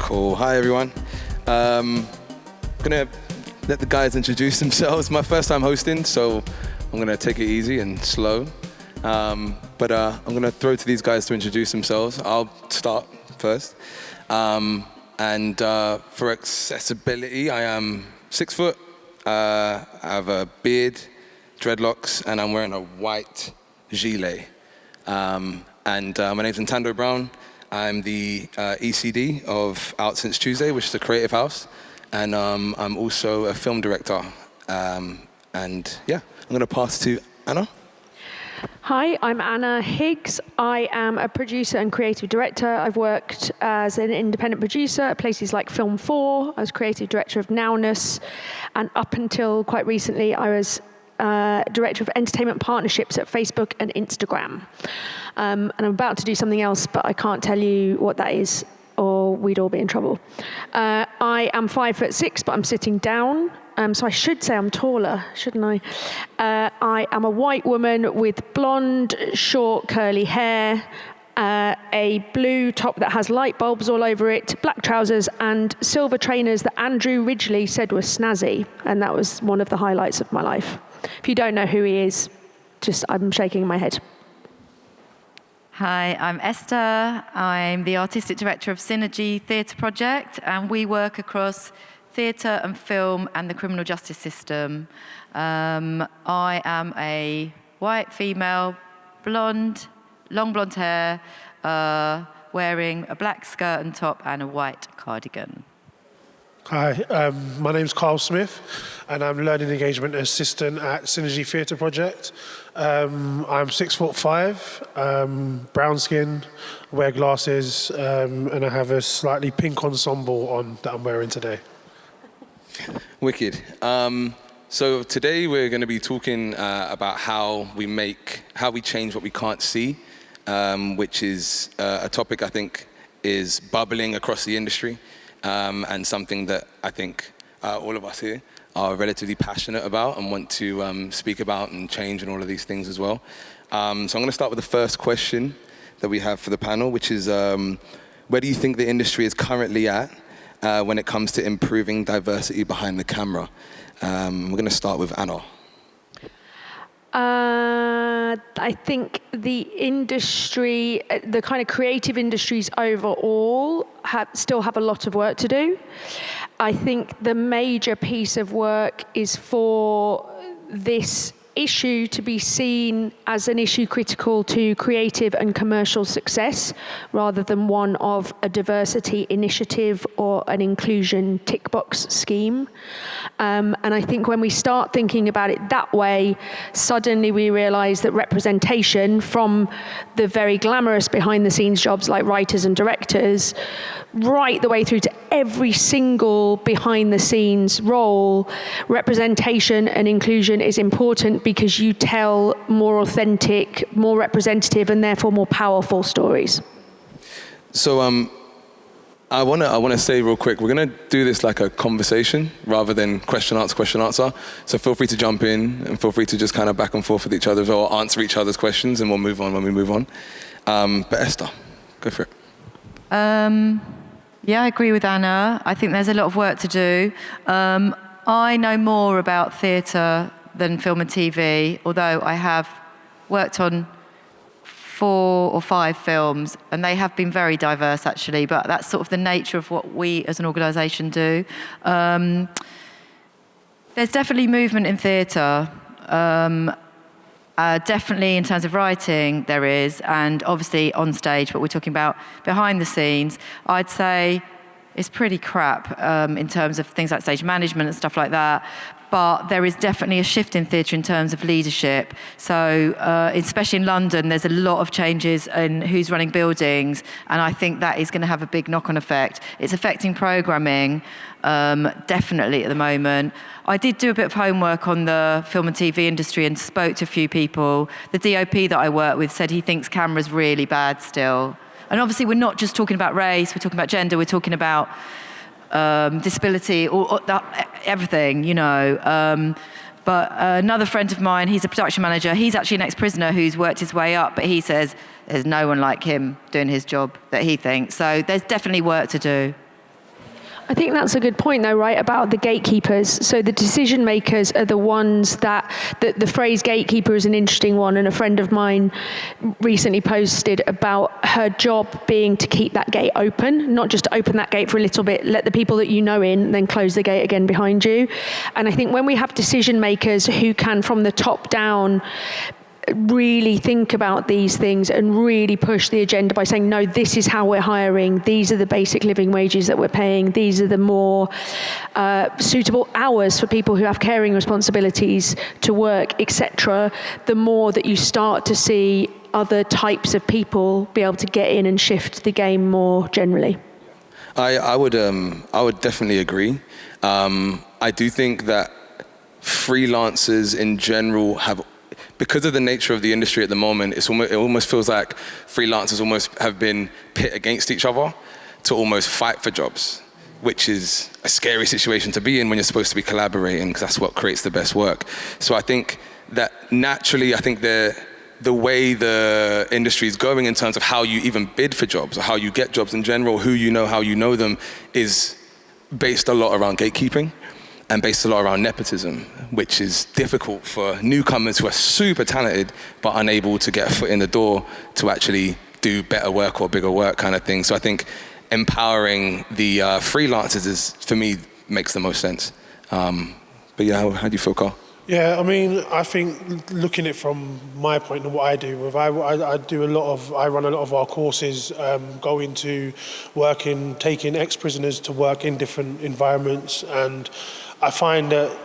Cool. Hi, everyone. Gonna let the guys introduce themselves. My first time hosting, so I'm gonna take it easy and slow. But I'm gonna throw to these guys to introduce themselves. I'll start first. And for accessibility, I am 6 foot. I have a beard, dreadlocks, and I'm wearing a white gilet. My name's Ntando Brown. I'm the ECD of Out Since Tuesday, which is a creative house. And I'm also a film director. I'm gonna pass to Anna. Hi, I'm Anna Higgs. I am a producer and creative director. I've worked as an independent producer at places like Film 4. I was creative director of Nowness. And up until quite recently, I was director of entertainment partnerships at Facebook and Instagram. And I'm about to do something else, but I can't tell you what that is, or we'd all be in trouble. I am 5'6", but I'm sitting down. So I should say I'm taller, shouldn't I? I am a white woman with blonde, short, curly hair, a blue top that has light bulbs all over it, black trousers, and silver trainers that Andrew Ridgeley said were snazzy. And that was one of the highlights of my life. If you don't know who he is, I'm shaking my head. Hi, I'm Esther. I'm the artistic director of Synergy Theatre Project, and we work across theatre and film and the criminal justice system. I am a white female, blonde, long blonde hair, wearing a black skirt and top and a white cardigan. Hi, my name's Karl Smith, and I'm Learning Engagement Assistant at Synergy Theatre Project. I'm 6'5", brown skin, wear glasses, and I have a slightly pink ensemble on that I'm wearing today. Wicked. So today we're going to be talking about how we change what we can't see, which is a topic I think is bubbling across the industry, and something that I think all of us here are relatively passionate about and want to speak about and change and all of these things as well. So I'm going to start with the first question that we have for the panel, which is where do you think the industry is currently at when it comes to improving diversity behind the camera? We're going to start with Anna. I think the industry, the kind of creative industries overall, still have a lot of work to do. I think the major piece of work is for this issue to be seen as an issue critical to creative and commercial success, rather than one of a diversity initiative or an inclusion tick box scheme. And I think when we start thinking about it that way, suddenly we realize that representation, from the very glamorous behind the scenes jobs like writers and directors, right the way through to every single behind the scenes role, representation and inclusion is important because you tell more authentic, more representative, and therefore more powerful stories. So I wanna say real quick, we're gonna do this like a conversation rather than question answer. So feel free to jump in and feel free to just kind of back and forth with each other or answer each other's questions, and we'll move on when we move on. But Esther, go for it. Yeah, I agree with Anna. I think there's a lot of work to do. I know more about theatre than film and TV, although I have worked on 4 or 5 films, and they have been very diverse actually, but that's sort of the nature of what we as an organisation do. There's definitely movement in theatre. Definitely in terms of writing there is, and obviously on stage, but we're talking about behind the scenes. I'd say it's pretty crap in terms of things like stage management and stuff like that. But there is definitely a shift in theatre in terms of leadership. So especially in London, there's a lot of changes in who's running buildings, and I think that is going to have a big knock-on effect. It's affecting programming, definitely at the moment. I did do a bit of homework on the film and TV industry and spoke to a few people. The DOP that I work with said he thinks camera's really bad still. And obviously we're not just talking about race, we're talking about gender, we're talking about disability, or everything, you know. But another friend of mine, he's a production manager, he's actually an ex-prisoner who's worked his way up, but he says there's no one like him doing his job that he thinks. So there's definitely work to do. I think that's a good point, though, right, about the gatekeepers. So the decision makers are the ones that the phrase gatekeeper is an interesting one, and a friend of mine recently posted about her job being to keep that gate open, not just to open that gate for a little bit, let the people that you know in, then close the gate again behind you. And I think when we have decision makers who can, from the top down, really think about these things and really push the agenda by saying, no, this is how we're hiring, these are the basic living wages that we're paying, these are the more suitable hours for people who have caring responsibilities to work, etc., the more that you start to see other types of people be able to get in and shift the game more generally. I would definitely agree. I do think that freelancers in general have, because of the nature of the industry at the moment, it almost feels like freelancers almost have been pit against each other to almost fight for jobs, which is a scary situation to be in when you're supposed to be collaborating, because that's what creates the best work. So I think that naturally, I think the way the industry is going in terms of how you even bid for jobs or how you get jobs in general, who you know, how you know them, is based a lot around gatekeeping and based a lot around nepotism, which is difficult for newcomers who are super talented but unable to get a foot in the door to actually do better work or bigger work kind of thing. So I think empowering the freelancers is, for me, makes the most sense. But yeah, how do you feel, Karl? Yeah, I mean, I think looking at it from my point and what I do, I run a lot of our courses, going to working, taking ex-prisoners to work in different environments, and I find that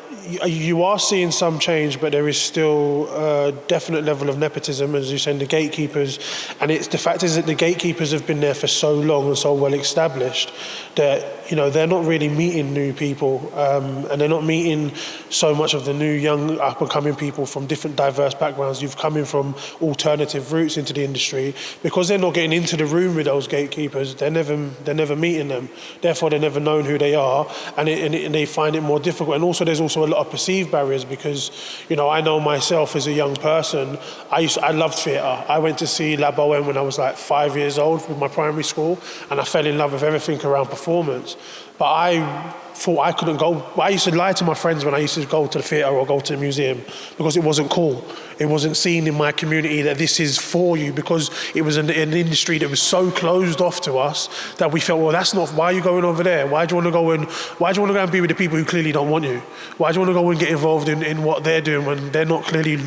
you are seeing some change, but there is still a definite level of nepotism, as you said, the gatekeepers. And the fact is that the gatekeepers have been there for so long and so well established that, you know, they're not really meeting new people, and they're not meeting so much of the new young up and coming people from different diverse backgrounds. You've come in from alternative routes into the industry, because they're not getting into the room with those gatekeepers. They're never meeting them. Therefore, they're never known who they are, and they find it more difficult. And also, there's also a lot of perceived barriers, because, you know, I know myself as a young person, I loved theatre. I went to see La Bohème when I was like 5 years old with my primary school, and I fell in love with everything around performance. But I thought I couldn't go. I used to lie to my friends when I used to go to the theatre or go to the museum, because it wasn't cool. It wasn't seen in my community that this is for you, because it was an industry that was so closed off to us that we felt, well, that's not, why are you going over there? Why do you want to go and be with the people who clearly don't want you? Why do you want to go and get involved in what they're doing when they're not clearly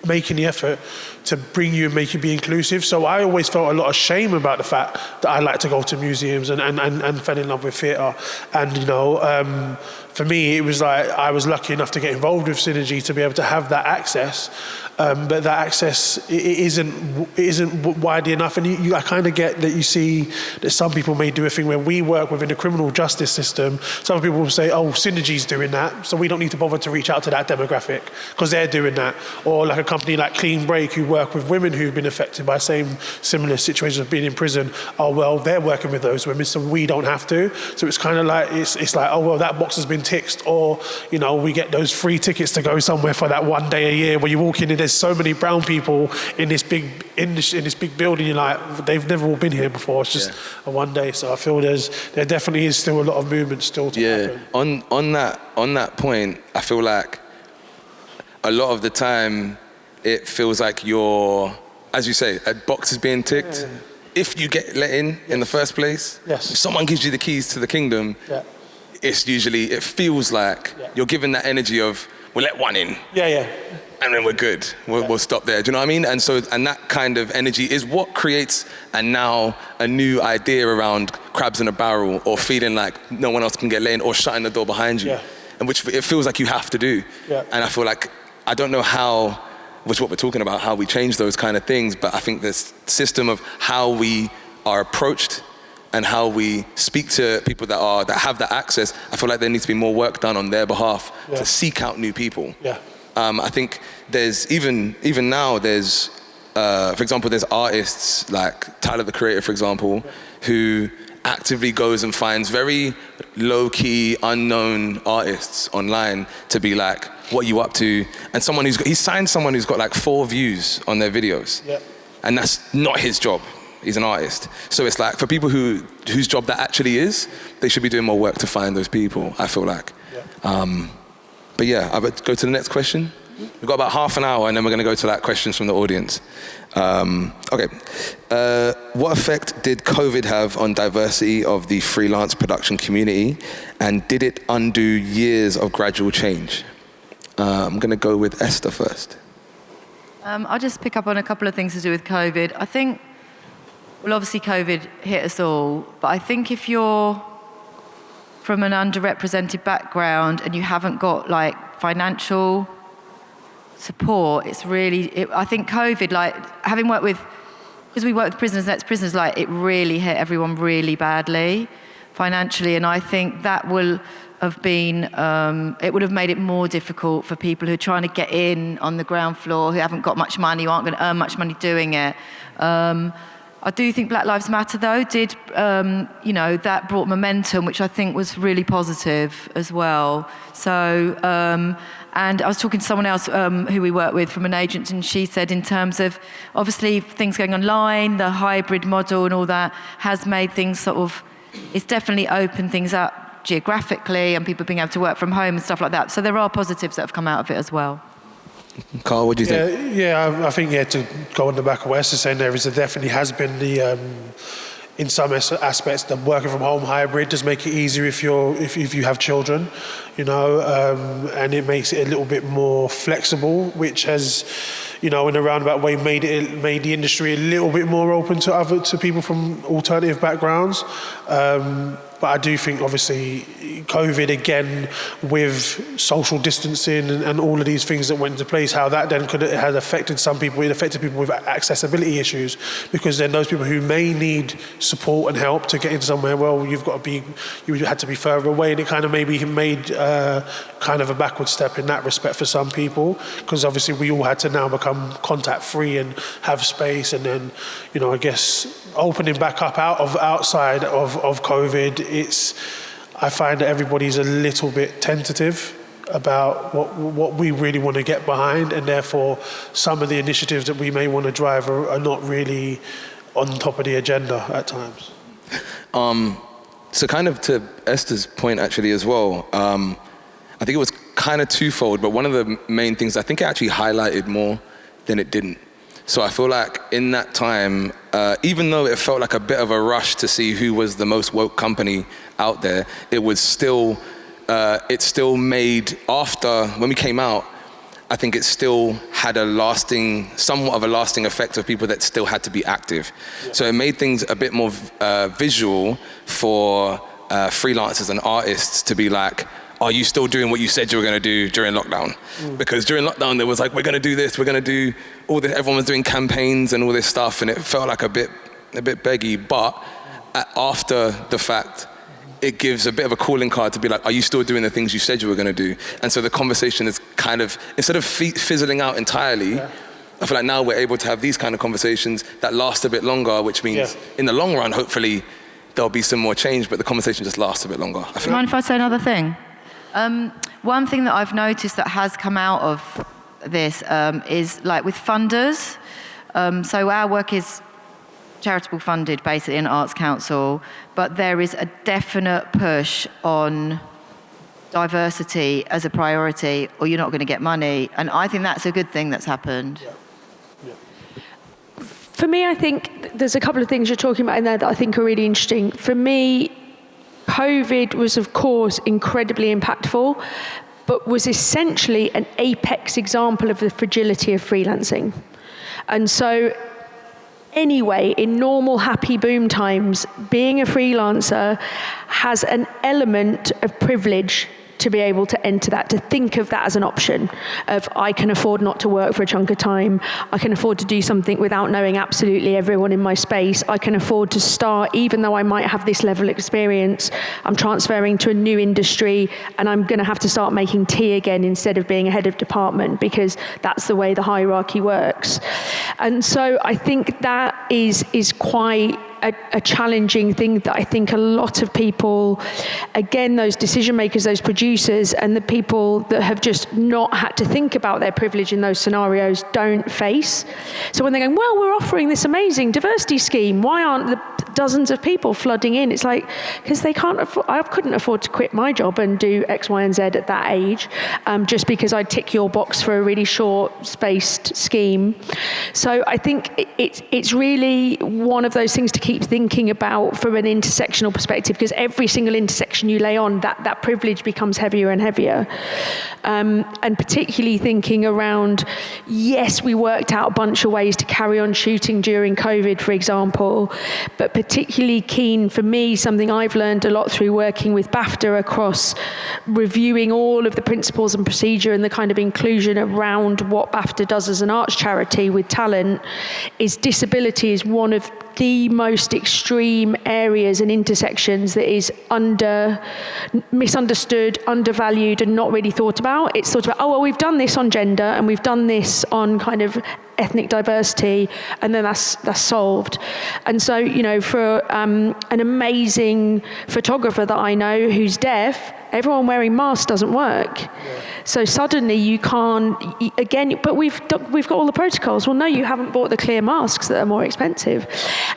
making the effort to bring you and make you be inclusive? So I always felt a lot of shame about the fact that I like to go to museums and fell in love with theatre. And, you know, for me, it was like I was lucky enough to get involved with Synergy to be able to have that access. But that access isn't widely enough, and I kind of get that. You see that some people may do a thing where we work within the criminal justice system. Some people will say, "Oh, Synergy's doing that, so we don't need to bother to reach out to that demographic because they're doing that." Or like a company like Clean Break, who work with women who've been affected by similar situations of being in prison. Oh well, they're working with those women, so we don't have to. So it's kind of like it's like, oh well, that box has been ticked, or, you know, we get those free tickets to go somewhere for that one day a year where you walk in and there's so many brown people in this big building. You're like, they've never all been here before. It's just a one day. So I feel there definitely is still a lot of movement still to happen. On that point, I feel like a lot of the time it feels like you're, as you say, a box is being ticked. Yeah. If you get let in the first place, if someone gives you the keys to the kingdom, it feels like you're given that energy of, we'll let one in. And then we're good. We'll stop there. Do you know what I mean? And that kind of energy is what creates a new idea around crabs in a barrel, or feeling like no one else can get let in, or shutting the door behind you. And which it feels like you have to do. And I feel like, I don't know how, which is what we're talking about, how we change those kind of things, but I think this system of how we are approached and how we speak to people that have that access, I feel like there needs to be more work done on their behalf to seek out new people. I think there's even now there's, for example, there's artists like Tyler the Creator, for example, who actively goes and finds very low-key, unknown artists online to be like, what are you up to? And he signed someone who's got like 4 views on their videos. And that's not his job. He's an artist. So it's like, for people whose job that actually is, they should be doing more work to find those people, I feel like. Yeah. But yeah, I'll go to the next question. We've got about half an hour, and then we're going to go to like questions from the audience. Okay. What effect did COVID have on diversity of the freelance production community, and did it undo years of gradual change? I'm going to go with Esther first. I'll just pick up on a couple of things to do with COVID. I think, well, obviously COVID hit us all, but I think if you're from an underrepresented background and you haven't got like financial support, it's really, I think COVID, like having worked with, because we work with prisoners and ex-prisoners, like it really hit everyone really badly financially, and I think that will have been, it would have made it more difficult for people who are trying to get in on the ground floor, who haven't got much money, who aren't going to earn much money doing it. I do think Black Lives Matter, though, did, that brought momentum, which I think was really positive as well. So, and I was talking to someone else who we work with from an agent, and she said in terms of, obviously, things going online, the hybrid model and all that has made things sort of, it's definitely opened things up geographically and people being able to work from home and stuff like that. So there are positives that have come out of it as well. Karl, what do you think? I think to go on the back of what Esther's saying, there definitely has been the, in some aspects, the working from home hybrid does make it easier if you have children, and it makes it a little bit more flexible, which has, in a roundabout way, made the industry a little bit more open to people from alternative backgrounds. But I do think, obviously, COVID, again, with social distancing and all of these things that went into place, how that then has affected some people. It affected people with accessibility issues, because then those people who may need support and help to get into somewhere, well, you had to be further away, and it kind of maybe made kind of a backward step in that respect for some people, because obviously we all had to now become contact-free and have space, and then, I guess, opening back up outside of COVID, I find that everybody's a little bit tentative about what we really want to get behind, and therefore some of the initiatives that we may want to drive are not really on top of the agenda at times. So kind of to Esther's point actually as well, I think it was kind of twofold, but one of the main things, I think it actually highlighted more than it didn't. So I feel like in that time, even though it felt like a bit of a rush to see who was the most woke company out there, it still made, after, when we came out, I think it still had somewhat of a lasting effect of people that still had to be active. Yeah. So it made things a bit more visual for freelancers and artists to be like, are you still doing what you said you were going to do during lockdown? Because during lockdown, there was like, we're going to do this, we're going to do all this. Everyone was doing campaigns and all this stuff, and it felt like a bit beggy. But after the fact, it gives a bit of a calling card to be like, are you still doing the things you said you were going to do? And so the conversation is kind of, instead of fizzling out entirely, I feel like now we're able to have these kind of conversations that last a bit longer, which means in the long run, hopefully, there'll be some more change, but the conversation just lasts a bit longer. Do you mind if I say another thing? One thing that I've noticed that has come out of this is like with funders. So our work is charitable funded basically in Arts Council, but there is a definite push on diversity as a priority, or you're not going to get money. And I think that's a good thing that's happened. For me, I think there's a couple of things you're talking about in there that I think are really interesting. For me, COVID was, of course, incredibly impactful, but was essentially an apex example of the fragility of freelancing. And so, anyway, in normal happy boom times, being a freelancer has an element of privilege to be able to enter that, to think of that as an option of, I can afford not to work for a chunk of time, I can afford to do something without knowing absolutely everyone in my space, I can afford to start, even though I might have this level of experience, I'm transferring to a new industry and I'm going to have to start making tea again instead of being a head of department, because that's the way the hierarchy works. And so I think that is quite a challenging thing that I think a lot of people, again, those decision makers, those producers, and the people that have just not had to think about their privilege in those scenarios don't face. So when they're going, well, we're offering this amazing diversity scheme, why aren't the dozens of people flooding in? It's like, because they can't afford, I couldn't afford to quit my job and do X, Y, and Z at that age, just because I'd tick your box for a really short-spaced scheme. So I think it's really one of those things to keep thinking about from an intersectional perspective, because every single intersection you lay on, that privilege becomes heavier and heavier. And particularly thinking around, yes, we worked out a bunch of ways to carry on shooting during COVID, for example, but particularly keen for me, something I've learned a lot through working with BAFTA across reviewing all of the principles and procedure and the kind of inclusion around what BAFTA does as an arts charity with talent, is disability is one of the most extreme areas and intersections that is misunderstood, undervalued, and not really thought about. It's thought about, oh, well, we've done this on gender, and we've done this on kind of ethnic diversity, and then that's solved. And so, you know, for an amazing photographer that I know who's deaf, everyone wearing masks doesn't work. Yeah. So suddenly you can't, again, but we've got all the protocols. Well, no, you haven't bought the clear masks that are more expensive.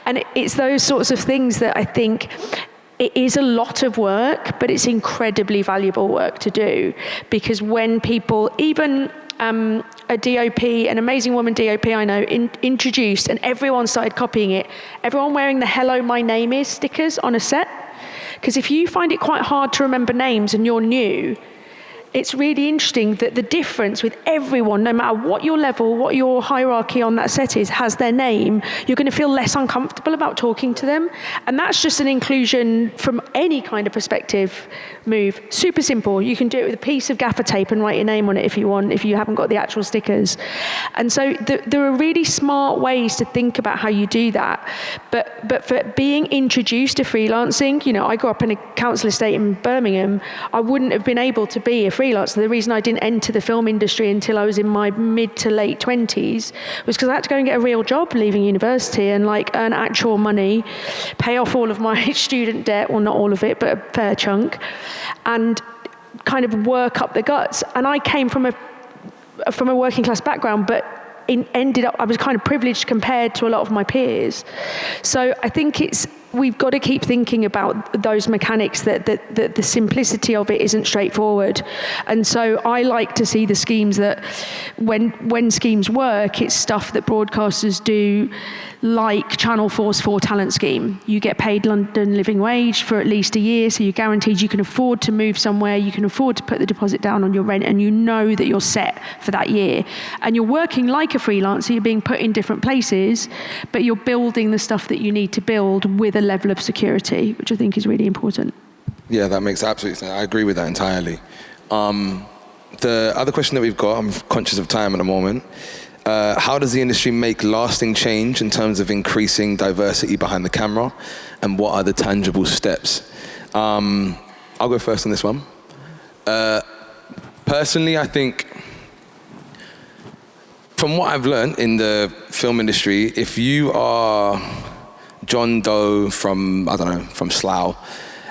And it's those sorts of things that I think it is a lot of work, but it's incredibly valuable work to do. Because when people, even a DOP, an amazing woman DOP I know, introduced, and everyone started copying it, everyone wearing the "Hello, my name is" stickers on a set. Because if you find it quite hard to remember names and you're new, it's really interesting that the difference with everyone, no matter what your level, what your hierarchy on that set is, has their name, you're going to feel less uncomfortable about talking to them. And that's just an inclusion from any kind of perspective move. Super simple. You can do it with a piece of gaffer tape and write your name on it if you want, if you haven't got the actual stickers. And so there are really smart ways to think about how you do that. But for being introduced to freelancing, you know, I grew up in a council estate in Birmingham. I wouldn't have been able to be a freelancer. The reason I didn't enter the film industry until I was in my mid to late 20s was because I had to go and get a real job leaving university and like earn actual money, pay off all of my student debt, well, not all of it, but a fair chunk, and kind of work up the guts. And I came from a working class background, but ended up, I was kind of privileged compared to a lot of my peers. So I think we've got to keep thinking about those mechanics, that the simplicity of it isn't straightforward. And so I like to see the schemes that when schemes work, it's stuff that broadcasters do, like Channel 4's 4 Talent scheme. You get paid London living wage for at least a year, so you're guaranteed you can afford to move somewhere, you can afford to put the deposit down on your rent, and you know that you're set for that year. And you're working like a freelancer, you're being put in different places, but you're building the stuff that you need to build with a level of security, which I think is really important. Yeah, that makes absolute sense. I agree with that entirely. The other question that we've got, I'm conscious of time at the moment, how does the industry make lasting change in terms of increasing diversity behind the camera, and what are the tangible steps? I'll go first on this one. Personally, I think, from what I've learned in the film industry, if you are John Doe from, I don't know, from Slough,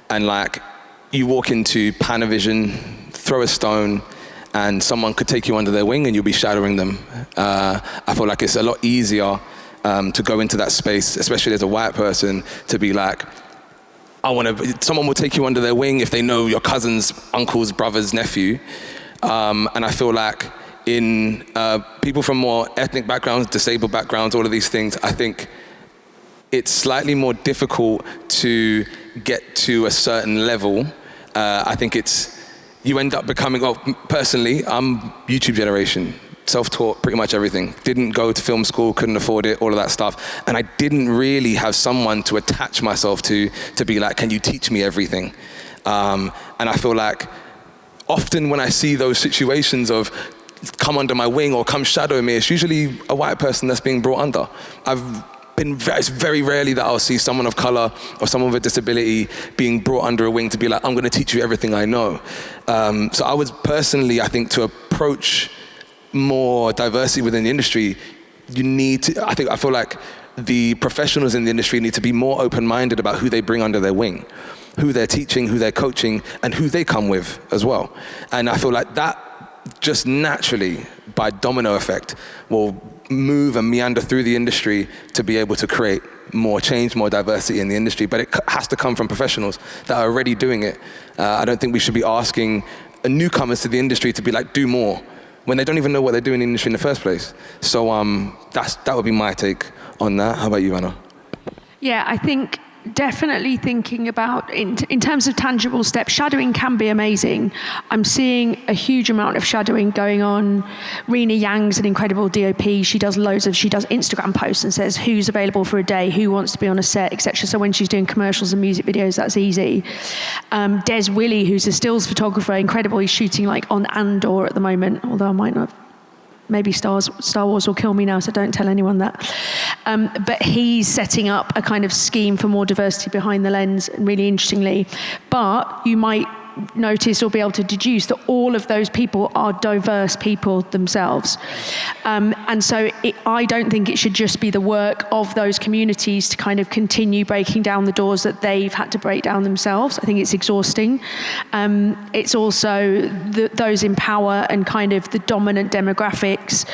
and like you walk into Panavision, throw a stone, and someone could take you under their wing and you'll be shadowing them. I feel like it's a lot easier to go into that space, especially as a white person, to be like, someone will take you under their wing if they know your cousin's, uncle's, brother's, nephew. And I feel like in people from more ethnic backgrounds, disabled backgrounds, all of these things, I think it's slightly more difficult to get to a certain level. I think you end up becoming, personally, I'm YouTube generation, self-taught pretty much everything. Didn't go to film school, couldn't afford it, all of that stuff. And I didn't really have someone to attach myself to be like, can you teach me everything? And I feel like often when I see those situations of come under my wing or come shadow me, it's usually a white person that's being brought under. It's very rarely that I'll see someone of color or someone with a disability being brought under a wing to be like, I'm gonna teach you everything I know. So I was personally, I think, to approach more diversity within the industry, you need to, I feel like the professionals in the industry need to be more open-minded about who they bring under their wing, who they're teaching, who they're coaching, and who they come with as well. And I feel like that just naturally, by domino effect, will move and meander through the industry to be able to create more change, more diversity in the industry. But it has to come from professionals that are already doing it. I don't think we should be asking newcomers to the industry to be like, do more, when they don't even know what they're doing in the industry in the first place. So that would be my take on that. How about you, Anna? Yeah, I think definitely thinking about, in terms of tangible steps, shadowing can be amazing. I'm seeing a huge amount of shadowing going on. Rena Yang's an incredible DOP. She does Instagram posts and says who's available for a day, who wants to be on a set, etc. So when she's doing commercials and music videos, that's easy. Des Willey, who's a stills photographer, incredible. He's shooting like on Andor at the moment, although I might not. Maybe Star Wars will kill me now, so don't tell anyone that. But he's setting up a kind of scheme for more diversity behind the lens, and really interestingly. But you might notice or be able to deduce that all of those people are diverse people themselves. And so I don't think it should just be the work of those communities to kind of continue breaking down the doors that they've had to break down themselves. I think it's exhausting. It's also those in power and kind of the dominant demographics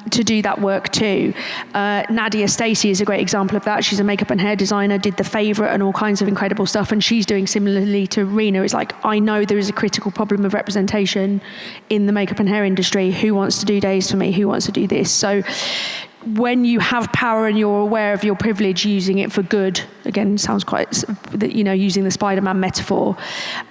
to do that work too. Nadia Stacey is a great example of that. She's a makeup and hair designer, did The Favourite and all kinds of incredible stuff, and she's doing similarly to Rena. It's like, I know there is a critical problem of representation in the makeup and hair industry. Who wants to do days for me? Who wants to do this? So when you have power and you're aware of your privilege, using it for good, again, sounds quite, using the Spider-Man metaphor.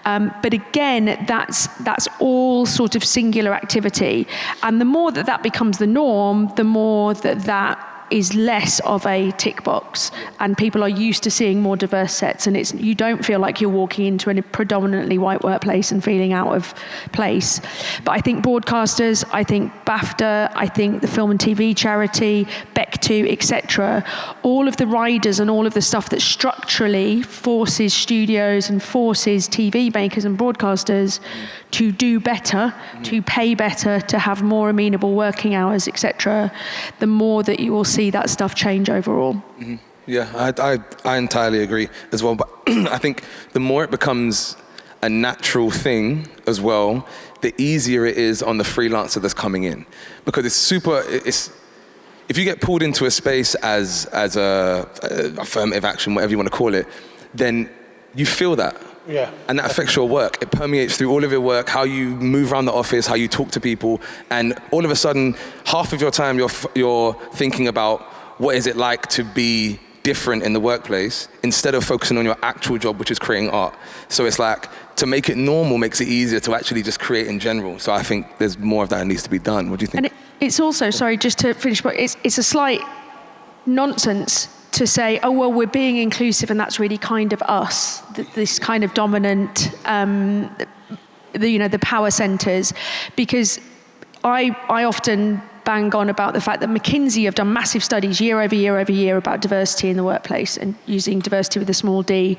But again, that's all sort of singular activity. And the more that becomes the norm, the more that is less of a tick box, and people are used to seeing more diverse sets, and you don't feel like you're walking into a predominantly white workplace and feeling out of place. But I think broadcasters, I think BAFTA, I think the Film and TV Charity, Beck2, etc., all of the riders and all of the stuff that structurally forces studios and forces TV makers and broadcasters to do better, to pay better, to have more amenable working hours, etc., the more that you will see that stuff change overall. Mm-hmm. Yeah, I entirely agree as well. But I think the more it becomes a natural thing as well, the easier it is on the freelancer that's coming in. Because if you get pulled into a space as a affirmative action, whatever you want to call it, then you feel that. Yeah. And that affects your work. It permeates through all of your work, how you move around the office, how you talk to people, and all of a sudden, half of your time you're thinking about what is it like to be different in the workplace, instead of focusing on your actual job, which is creating art. So it's like, to make it normal makes it easier to actually just create in general. So I think there's more of that needs to be done. What do you think? And it's also, sorry, just to finish, but it's a slight nonsense to say, oh, well, we're being inclusive and that's really kind of us, this kind of dominant, the power centres. Because I often bang on about the fact that McKinsey have done massive studies year over year over year about diversity in the workplace and using diversity with a small d.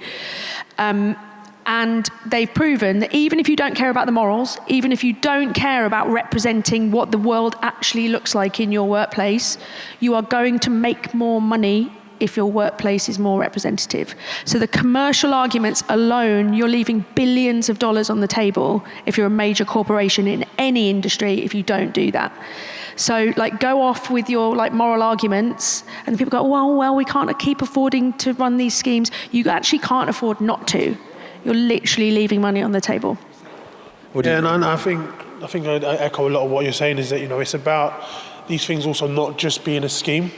And they've proven that even if you don't care about the morals, even if you don't care about representing what the world actually looks like in your workplace, you are going to make more money if your workplace is more representative. So the commercial arguments alone, you're leaving billions of dollars on the table if you're a major corporation in any industry if you don't do that. So go off with your moral arguments, and people go, well, we can't keep affording to run these schemes. You actually can't afford not to. You're literally leaving money on the table. And I think I echo a lot of what you're saying, is that, it's about these things also not just being a scheme,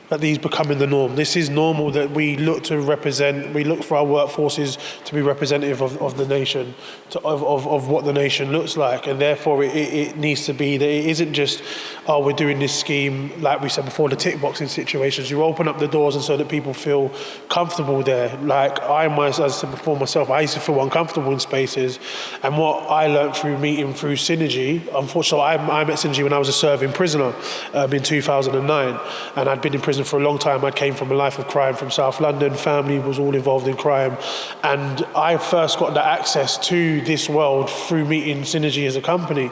that these becoming the norm. This is normal, that we look to represent, we look for our workforces to be representative of the nation, of what the nation looks like. And therefore it needs to be that it isn't just, we're doing this scheme, like we said before, the tick boxing situations. You open up the doors and so that people feel comfortable there. As I said before myself, I used to feel uncomfortable in spaces. And what I learned through meeting through Synergy, unfortunately, I met Synergy when I was a serving prisoner in 2009. And I'd been in prison for a long time I came from a life of crime from South London. Family was all involved in crime, and I first got the access to this world through meeting Synergy as a company,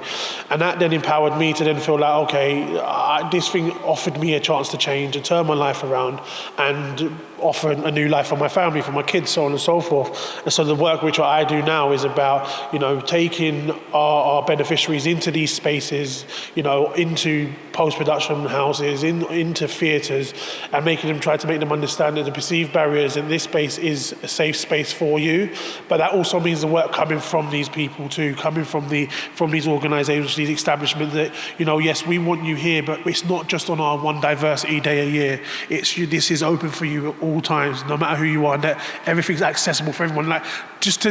and that then empowered me to then feel like, okay, this thing offered me a chance to change and turn my life around and offer a new life for my family, for my kids, so on and so forth. And so the work which I do now is about, taking our beneficiaries into these spaces, into post-production houses, into theatres, and try to make them understand that the perceived barriers in this space is a safe space for you. But that also means the work coming from these people too, coming from these organisations, these establishments that, yes, we want you here, but it's not just on our one diversity day a year. This is open for you at all times, no matter who you are, and that everything's accessible for everyone. Like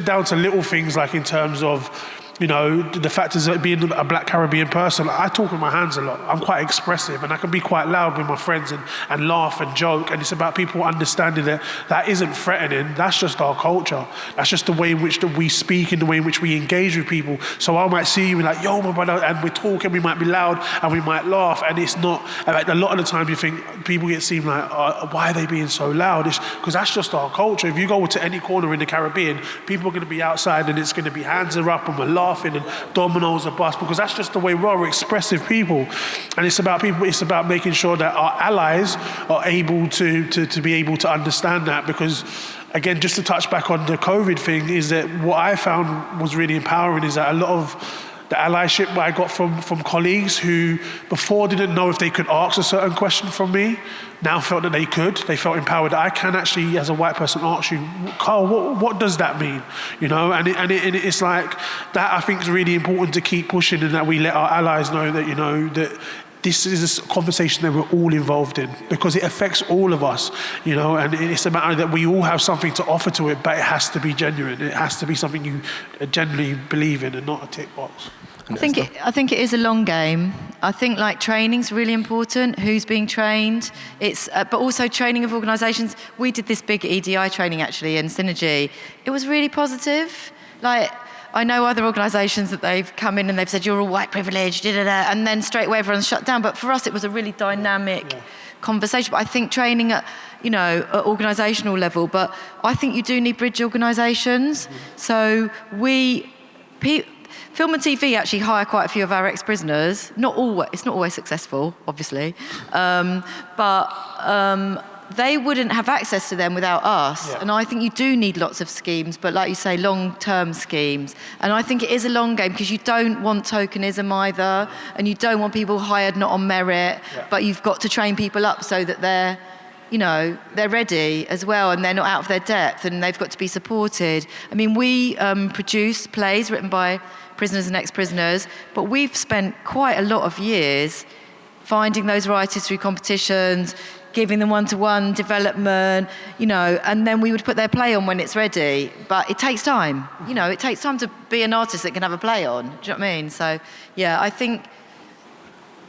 down to little things, like in terms of, the fact is that being a Black Caribbean person, I talk with my hands a lot. I'm quite expressive, and I can be quite loud with my friends and laugh and joke. And it's about people understanding that isn't threatening. That's just our culture. That's just the way in which we speak and the way in which we engage with people. So I might see you like, yo, my brother, and we're talking, we might be loud and we might laugh. And it's not, like a lot of the time you think people seem like, why are they being so loud? It's because that's just our culture. If you go to any corner in the Caribbean, people are going to be outside and it's going to be hands are up and we're laughing and dominoes are bust, because that's just the way we are. We're expressive people, and it's about making sure that our allies are able to be able to understand that. Because again, just to touch back on the COVID thing, is that what I found was really empowering is that a lot of the allyship I got from colleagues who before didn't know if they could ask a certain question from me, now felt that they could. They felt empowered. I can actually, as a white person, ask you, Karl, what does that mean? And it's like that. I think is really important to keep pushing, and that we let our allies know that that this is a conversation that we're all involved in, because it affects all of us, and it's a matter that we all have something to offer to it, but it has to be genuine. It has to be something you genuinely believe in and not a tick box. I think it is a long game. I think training's really important. Who's being trained? It's but also training of organisations. We did this big EDI training actually in Synergy. It was really positive. I know other organisations that they've come in and they've said, you're all white privileged, and then straight away everyone's shut down. But for us, it was a really dynamic conversation. But I think training at, at organisational level, but I think you do need bridge organisations. So Film and TV actually hire quite a few of our ex-prisoners. It's not always successful, obviously. But they wouldn't have access to them without us. Yeah. And I think you do need lots of schemes, but like you say, long-term schemes. And I think it is a long game, because you don't want tokenism either, and you don't want people hired not on merit, but you've got to train people up so that they're ready as well, and they're not out of their depth, and they've got to be supported. I mean, we produce plays written by prisoners and ex-prisoners, but we've spent quite a lot of years finding those writers through competitions, giving them one-to-one development, and then we would put their play on when it's ready. But it takes time. It takes time to be an artist that can have a play on. Do you know what I mean? So, yeah, I think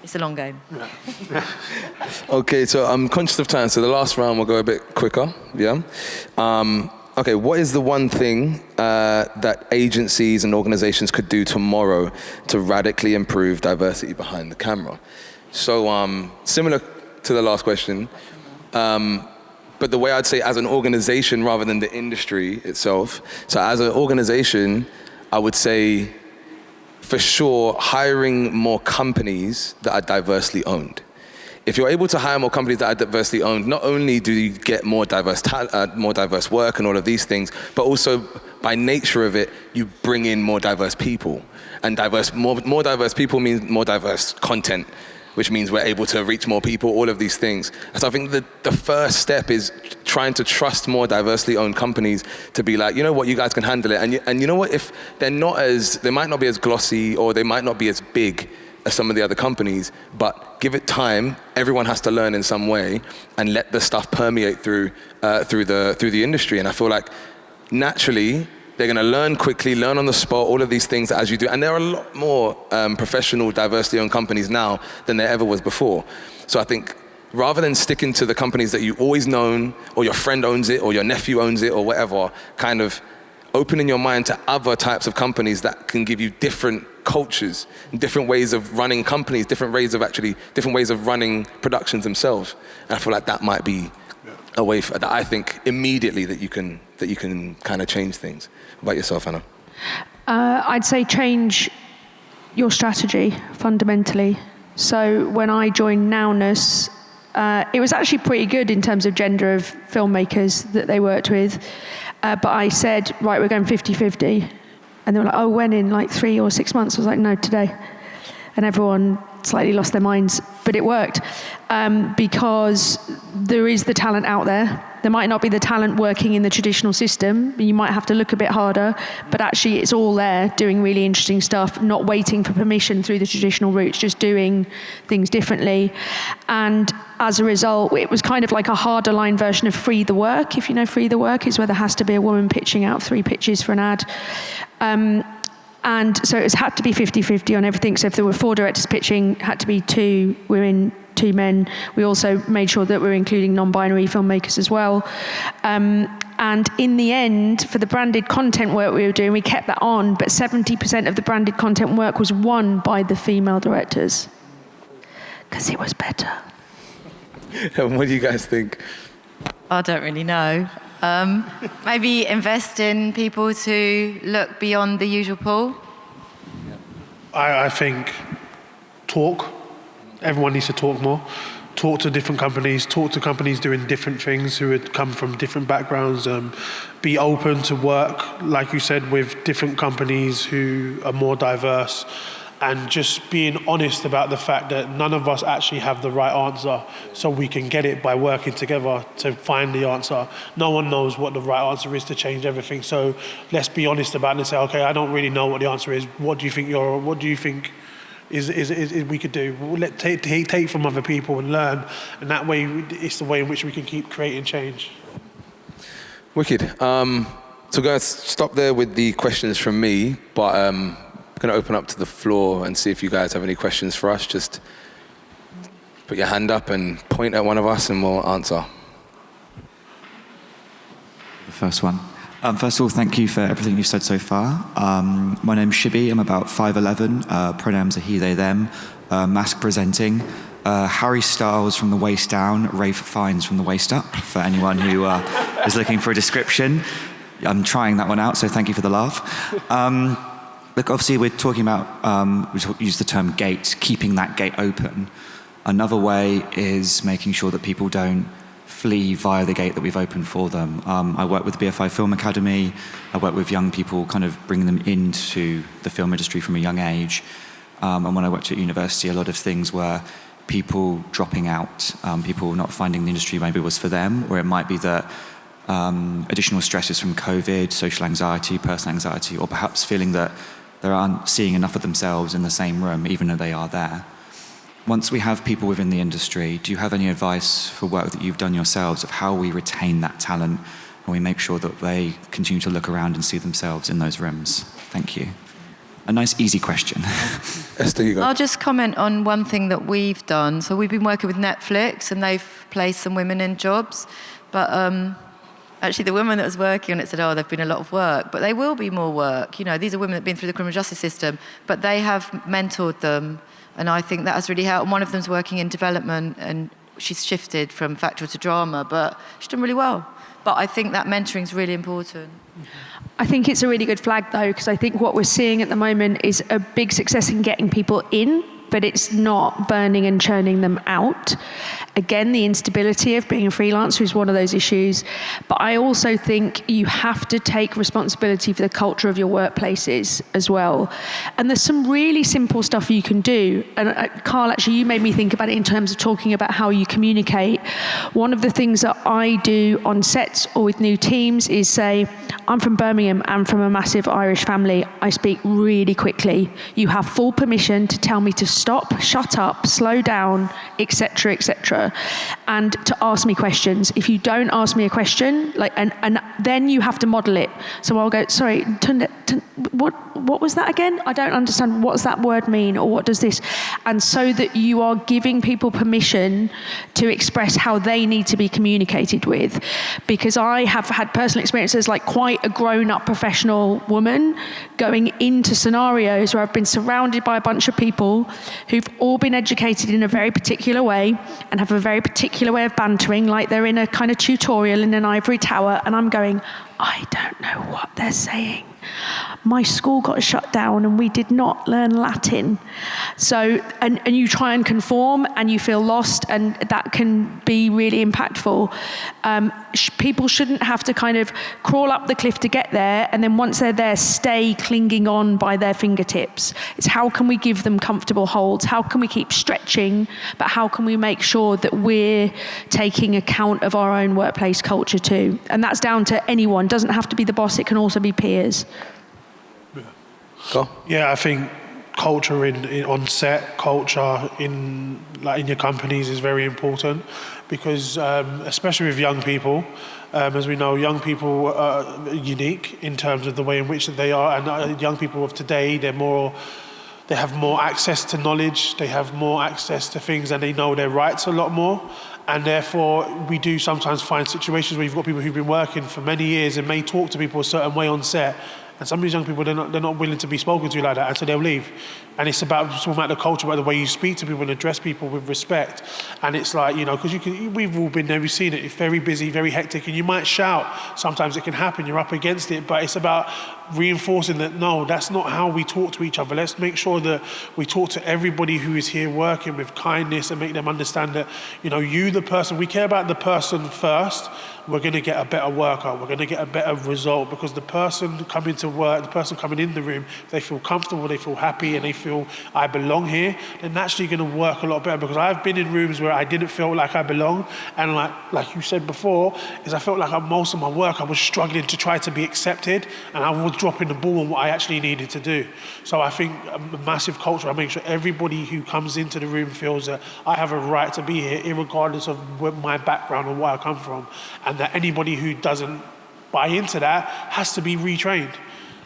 it's a long game. Okay, so I'm conscious of time, so the last round will go a bit quicker, yeah? Okay, what is the one thing that agencies and organizations could do tomorrow to radically improve diversity behind the camera? So, similar to the last question, but the way I'd say as an organization rather than the industry itself. So as an organization, I would say, for sure, hiring more companies that are diversely owned. If you're able to hire more companies that are diversely owned, not only do you get more diverse work and all of these things, but also by nature of it, you bring in more diverse people. And more diverse people means more diverse content, which means we're able to reach more people, all of these things. So I think that the first step is trying to trust more diversely owned companies to be like, you know what, you guys can handle it. And you know what, if they might not be as glossy or they might not be as big as some of the other companies, but give it time. Everyone has to learn in some way and let the stuff permeate through the industry. And I feel like naturally, they're going to learn quickly, learn on the spot, all of these things as you do. And there are a lot more professional, diversity-owned companies now than there ever was before. So I think rather than sticking to the companies that you've always known, or your friend owns it, or your nephew owns it, or whatever, kind of opening your mind to other types of companies that can give you different cultures, different ways of running companies, different ways of running productions themselves. And I feel like that might be a way that I think immediately that you can kind of change things. What about yourself, Anna? I'd say change your strategy fundamentally. So when I joined Nowness, it was actually pretty good in terms of gender of filmmakers that they worked with. But I said, right, we're going 50-50. And they were like, oh, when, in like 3 or 6 months? I was like, no, today. And everyone slightly lost their minds, but it worked. Because there is the talent out there. There might not be the talent working in the traditional system. You might have to look a bit harder, but actually it's all there, doing really interesting stuff, not waiting for permission through the traditional routes, just doing things differently. And as a result, it was kind of like a harder line version of Free the Work. If you know Free the Work, is where there has to be a woman pitching out 3 pitches for an ad. And so it had to be 50-50 on everything. So if there were 4 directors pitching, it had to be 2 women, 2 men. We also made sure that we were including non-binary filmmakers as well. And in the end, for the branded content work we were doing, we kept that on, but 70% of the branded content work was won by the female directors. Because it was better. What do you guys think? I don't really know. Maybe invest in people to look beyond the usual pool. I think talk. Everyone needs to talk more. Talk to different companies, talk to companies doing different things who had come from different backgrounds. Be open to work, like you said, with different companies who are more diverse. And just being honest about the fact that none of us actually have the right answer, so we can get it by working together to find the answer. No one knows what the right answer is to change everything, so let's be honest about it and say, okay, I don't really know what the answer is. What do you think is we could do? We'll take from other people and learn, and that way it's the way in which we can keep creating change. Wicked. So guys, stop there with the questions from me, but I'm going to open up to the floor and see if you guys have any questions for us. Just put your hand up and point at one of us and we'll answer. The first one. First of all, thank you for everything you've said so far. My name's Shibby. I'm about 5'11". Pronouns are he, they, them. Mask presenting. Harry Styles from the waist down. Rafe Fiennes from the waist up, for anyone who is looking for a description. I'm trying that one out, so thank you for the laugh. Look, obviously we're talking about, we use the term gate, keeping that gate open. Another way is making sure that people don't flee via the gate that we've opened for them. I work with the BFI Film Academy. I work with young people, kind of bringing them into the film industry from a young age. And when I worked at university, a lot of things were people dropping out, people not finding the industry maybe was for them, or it might be that additional stresses from COVID, social anxiety, personal anxiety, or perhaps feeling that they aren't seeing enough of themselves in the same room, even though they are there. Once we have people within the industry, do you have any advice for work that you've done yourselves of how we retain that talent and we make sure that they continue to look around and see themselves in those rooms? Thank you. A nice, easy question. Esther, you go. I'll just comment on one thing that we've done. So we've been working with Netflix and they've placed some women in jobs. But actually the woman that was working on it said, oh, there've been a lot of work. But there will be more work. You know, these are women that have been through the criminal justice system, but they have mentored them. And I think that has really helped. And one of them's working in development and she's shifted from factual to drama, but she's done really well. But I think that mentoring is really important. I think it's a really good flag though, because I think what we're seeing at the moment is a big success in getting people in, but it's not burning and churning them out. Again, the instability of being a freelancer is one of those issues. But I also think you have to take responsibility for the culture of your workplaces as well. And there's some really simple stuff you can do. And Karl, actually, you made me think about it in terms of talking about how you communicate. One of the things that I do on sets or with new teams is say, I'm from Birmingham, I'm from a massive Irish family. I speak really quickly. You have full permission to tell me to stop, shut up, slow down, etc., etc., and to ask me questions. If you don't ask me a question, and then you have to model it. So I'll go, sorry, what was that again? I don't understand. What does that word mean, or what does this? And so that you are giving people permission to express how they need to be communicated with. Because I have had personal experiences, like quite a grown-up professional woman, going into scenarios where I've been surrounded by a bunch of people who've all been educated in a very particular way and have a very particular way of bantering, like they're in a kind of tutorial in an ivory tower, and I'm going, I don't know what they're saying. My school got shut down and we did not learn Latin. So, and you try and conform and you feel lost, and that can be really impactful. People shouldn't have to kind of crawl up the cliff to get there, and then once they're there, stay clinging on by their fingertips. It's how can we give them comfortable holds? How can we keep stretching? But how can we make sure that we're taking account of our own workplace culture too? And that's down to anyone. It doesn't have to be the boss, it can also be peers. Go. Yeah, I think culture in on set, culture in your companies is very important, because especially with young people, as we know, young people are unique in terms of the way in which they are, and young people of today, they have more access to knowledge, they have more access to things, and they know their rights a lot more. And therefore, we do sometimes find situations where you've got people who've been working for many years and may talk to people a certain way on set. And some of these young people, they're not willing to be spoken to like that, and so they'll leave. And it's talking about the culture, about the way you speak to people and address people with respect. And it's like, because we've all been there, we've seen it. It's very busy, very hectic, and you might shout. Sometimes it can happen, you're up against it, but it's about reinforcing that, no, that's not how we talk to each other. Let's make sure that we talk to everybody who is here working with kindness and make them understand that, you, the person, we care about the person first. We're going to get a better workout. We're going to get a better result, because the person coming to work, the person coming in the room, they feel comfortable, they feel happy, and they feel, I belong here. They're naturally going to work a lot better, because I've been in rooms where I didn't feel like I belong. And like you said before, is I felt like most of my work, I was struggling to try to be accepted, and I was dropping the ball on what I actually needed to do. So I think a massive culture, I make sure everybody who comes into the room feels that I have a right to be here, irregardless of my background or where I come from. And that anybody who doesn't buy into that has to be retrained.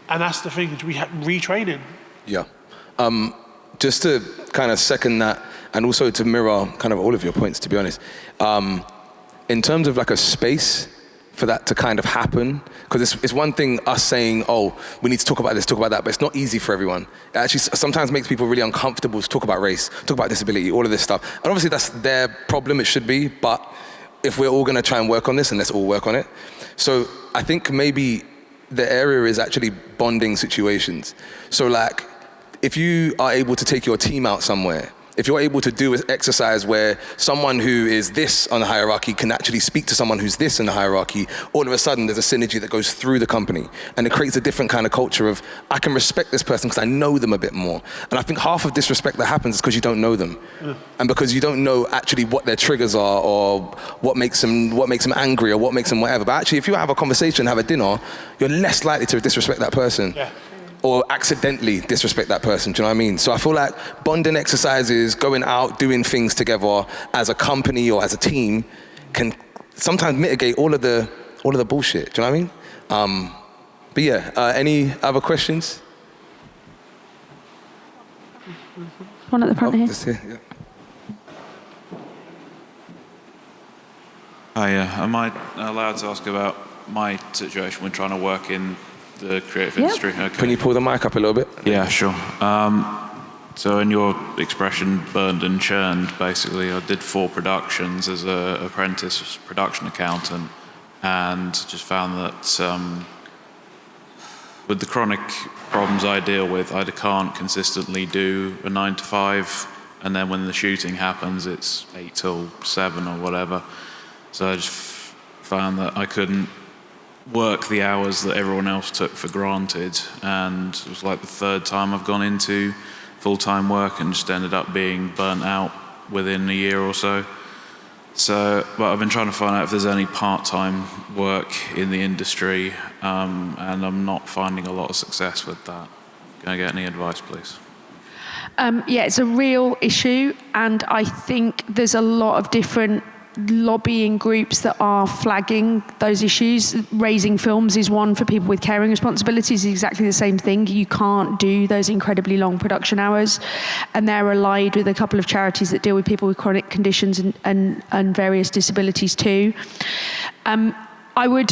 And that's the thing, we have retraining. Yeah. Just to kind of second that, and also to mirror kind of all of your points, to be honest, in terms of like a space for that to kind of happen, because it's one thing us saying, oh, we need to talk about this, talk about that, but it's not easy for everyone. It actually sometimes makes people really uncomfortable to talk about race, talk about disability, all of this stuff. And obviously that's their problem, it should be, but if we're all gonna try and work on this, and let's all work on it. So I think maybe the area is actually bonding situations. So like, if you are able to take your team out somewhere, if you're able to do an exercise where someone who is this on the hierarchy can actually speak to someone who's this in the hierarchy, all of a sudden there's a synergy that goes through the company. And it creates a different kind of culture of, I can respect this person because I know them a bit more. And I think half of disrespect that happens is because you don't know them. And because you don't know actually what their triggers are, or what makes them angry, or what makes them whatever. But actually, if you have a conversation, have a dinner, you're less likely to disrespect that person. Yeah. Or accidentally disrespect that person, do you know what I mean? So I feel like bonding exercises, going out, doing things together as a company or as a team can sometimes mitigate all of the bullshit, do you know what I mean? But yeah, any other questions? One at the front here. Just here, yeah. Am I allowed to ask about my situation when trying to work in the creative industry? Okay. Can you pull the mic up a little bit? Yeah, sure. So in your expression, burned and churned, basically, I did 4 productions as an apprentice production accountant, and just found that with the chronic problems I deal with, I can't consistently do a 9 to 5, and then when the shooting happens, it's 8 till 7 or whatever. So I just found that I couldn't work the hours that everyone else took for granted, and it was like the 3rd time I've gone into full-time work and just ended up being burnt out within a year or so. But I've been trying to find out if there's any part-time work in the industry, and I'm not finding a lot of success with that. Can I get any advice, please? Yeah, it's a real issue, and I think there's a lot of different lobbying groups that are flagging those issues. Raising Films is one for people with caring responsibilities. It's exactly the same thing. You can't do those incredibly long production hours, and they're allied with a couple of charities that deal with people with chronic conditions and various disabilities too. I would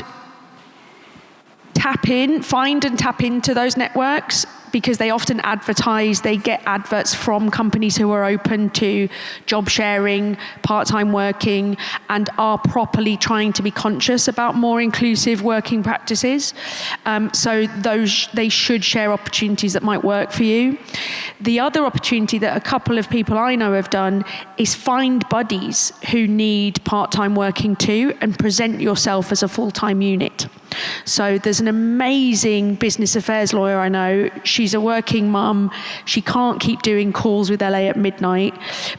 find and tap into those networks, because they often advertise, they get adverts from companies who are open to job sharing, part-time working, and are properly trying to be conscious about more inclusive working practices. So they should share opportunities that might work for you. The other opportunity that a couple of people I know have done is find buddies who need part-time working too, and present yourself as a full-time unit. So there's an amazing business affairs lawyer I know. She's a working mum. She can't keep doing calls with LA at midnight,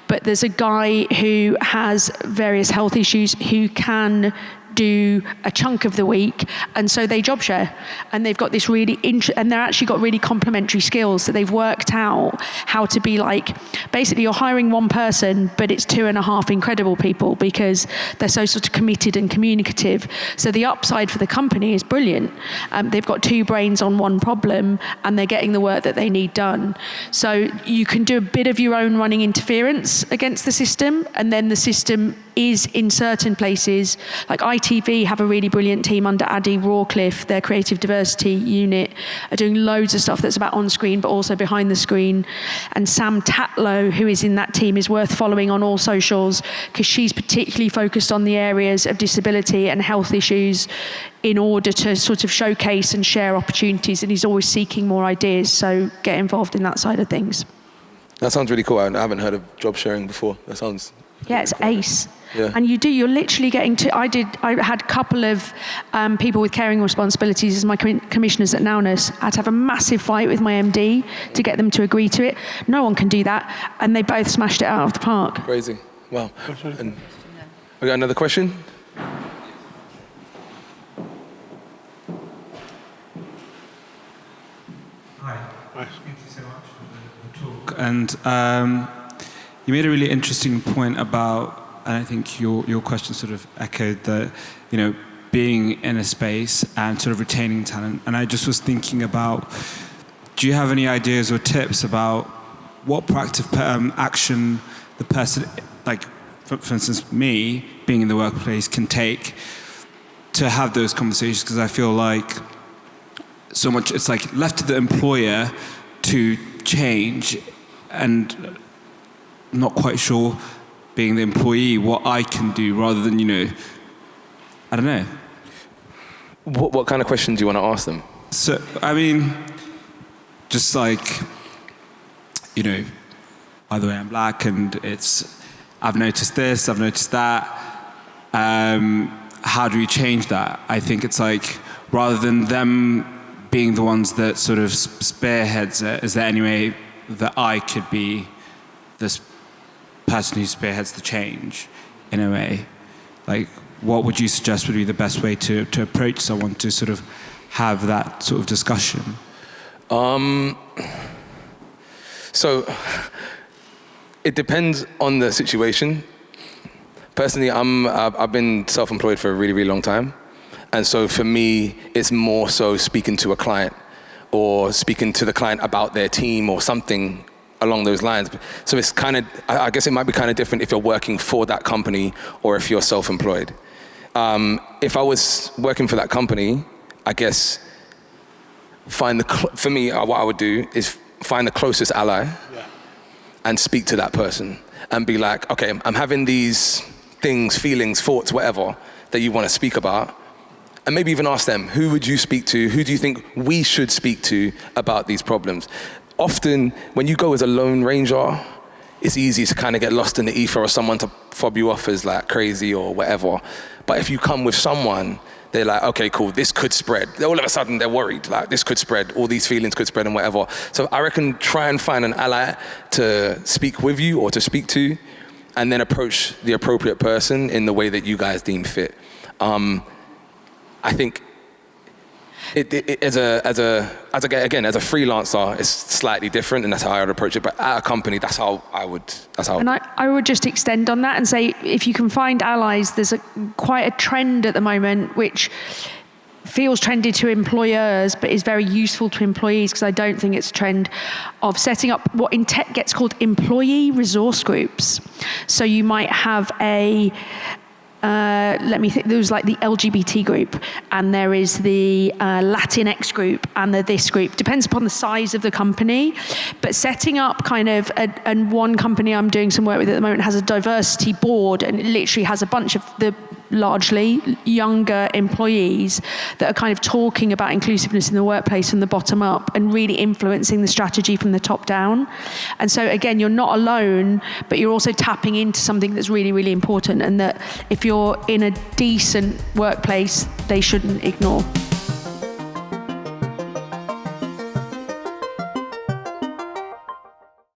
but there's a guy who has various health issues who can do a chunk of the week, and so they job share, and they've got this really and they're actually got really complementary skills, so they've worked out how to be like, basically you're hiring one person but it's 2.5 incredible people, because they're so sort of committed and communicative. So the upside for the company is brilliant. They've got 2 brains on one problem, and they're getting the work that they need done. So you can do a bit of your own running interference against the system, and then the system is in certain places, like ITV have a really brilliant team under Addy Rawcliffe, their creative diversity unit, are doing loads of stuff that's about on screen but also behind the screen. And Sam Tatlow, who is in that team, is worth following on all socials, because she's particularly focused on the areas of disability and health issues in order to sort of showcase and share opportunities, and he's always seeking more ideas, so get involved in that side of things. That sounds really cool. I haven't heard of job sharing before. That sounds... Yeah, it's ace. Yeah. And you're literally getting to, I had a couple of people with caring responsibilities as my commissioners at Nowness. I had to have a massive fight with my MD to get them to agree to it. No one can do that. And they both smashed it out of the park. Crazy. Wow. And we got another question? Hi. Thank you so much for the talk. And you made a really interesting point about, and I think your question sort of echoed that, being in a space and sort of retaining talent. And I just was thinking about, do you have any ideas or tips about what proactive action the person, like for instance me, being in the workplace, can take to have those conversations? Because I feel like so much, it's like left to the employer to change, and not quite sure, being the employee, what I can do rather than, I don't know. What kind of questions do you want to ask them? So, I mean, just like, by the way, I'm black, and I've noticed this, I've noticed that. How do we change that? I think it's like, rather than them being the ones that sort of spearheads it, is there any way that I could be this person who spearheads the change in a way? Like, what would you suggest would be the best way to approach someone to sort of have that sort of discussion? So it depends on the situation. Personally, I've been self-employed for a really, really long time. And so for me, it's more so speaking to a client, or speaking to the client about their team or something along those lines. So it's kind of, I guess it might be kind of different if you're working for that company or if you're self-employed. If I was working for that company, I guess for me, what I would do is find the closest ally and speak to that person and be like, okay, I'm having these things, feelings, thoughts, whatever, that you want to speak about. And maybe even ask them, who would you speak to? Who do you think we should speak to about these problems? Often, when you go as a lone ranger, it's easy to kind of get lost in the ether, or someone to fob you off as like crazy or whatever. But if you come with someone, they're like, okay, cool, this could spread. All of a sudden, they're worried, like this could spread, all these feelings could spread and whatever. So I reckon try and find an ally to speak with you or to speak to, and then approach the appropriate person in the way that you guys deem fit. I think As a freelancer, it's slightly different, and that's how I would approach it. But at a company, that's how I would. And I would just extend on that and say, if you can find allies, there's quite a trend at the moment which feels trendy to employers, but is very useful to employees, because I don't think it's a trend of setting up what in tech gets called employee resource groups. So you might have there's like the LGBT group, and there is the Latinx group, and this group. Depends upon the size of the company. But setting up and one company I'm doing some work with at the moment has a diversity board, and it literally has a bunch of the largely younger employees that are kind of talking about inclusiveness in the workplace from the bottom up and really influencing the strategy from the top down. And so again, you're not alone, but you're also tapping into something that's really, really important, and that if you're in a decent workplace, they shouldn't ignore.